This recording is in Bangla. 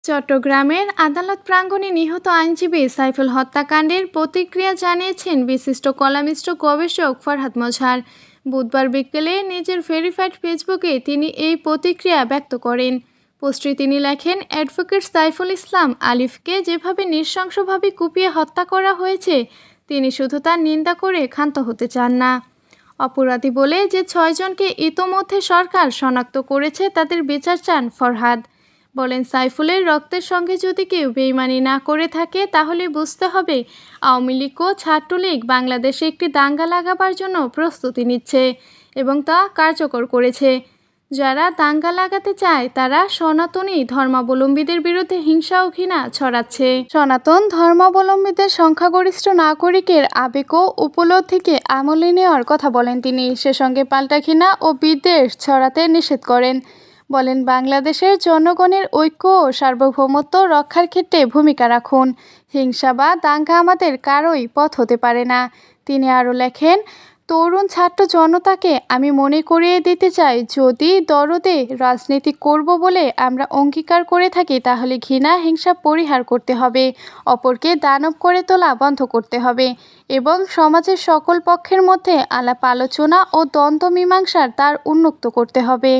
চট্টগ্রামের আদালত প্রাঙ্গণে নিহত আইনজীবী সাইফুল হত্যাকাণ্ডের প্রতিক্রিয়া জানিয়েছেন বিশিষ্ট কলামিস্ট গবেষক ফরহাদ মজহার। বুধবার বিকেলে নিজের ভেরিফাইড ফেসবুকে তিনি এই প্রতিক্রিয়া ব্যক্ত করেন। পোস্টে তিনি লেখেন, অ্যাডভোকেট সাইফুল ইসলাম আলিফকে যেভাবে নৃশংসভাবে কুপিয়ে হত্যা করা হয়েছে, তিনি শুধু তার নিন্দা করে ক্ষান্ত হতে চান না। অপরাধী বলে যে 6 জনকে ইতোমধ্যে সরকার শনাক্ত করেছে তাদের বিচার চান ফরহাদ। বলেন, সাইফুলের রক্তের সঙ্গে যদি কেউ বেইমানি না করে থাকে তাহলে বুঝতে হবে আওয়ামী লীগ ও ছাত্রলীগ বাংলাদেশে একটি দাঙ্গা লাগাবার জন্য প্রস্তুতি নিচ্ছে এবং তা কার্যকর করেছে। যারা দাঙ্গা লাগাতে চায় তারা সনাতনী ধর্মাবলম্বীদের বিরুদ্ধে হিংসা ও ঘৃণা ছড়াচ্ছে। সনাতন ধর্মাবলম্বীদের সংখ্যাগরিষ্ঠ নাগরিকের আবেগ ও উপলব্ধিকে আমলে নেওয়ার কথা বলেন তিনি। সে সঙ্গে পাল্টা ঘৃণা ও বিদ্বেষ ছড়াতে নিষেধ করেন। বলেন, বাংলাদেশের জনগণের ঐক্য ও সার্বভৌমত্ব রক্ষার ক্ষেত্রে ভূমিকা রাখুন। হিংসা বা দাঙ্গা আমাদের কারোই পথ হতে পারে না। তিনি আরও লেখেন, তরুণ ছাত্র জনতাকে আমি মনে করিয়ে দিতে চাই, যদি দরদে রাজনীতি করব বলে আমরা অঙ্গীকার করে থাকি তাহলে ঘৃণা হিংসা পরিহার করতে হবে, অপরকে দানব করে তোলা বন্ধ করতে হবে এবং সমাজের সকল পক্ষের মধ্যে আলাপ আলোচনা ও দ্বন্দ্ব মীমাংসার দ্বার উন্মুক্ত করতে হবে।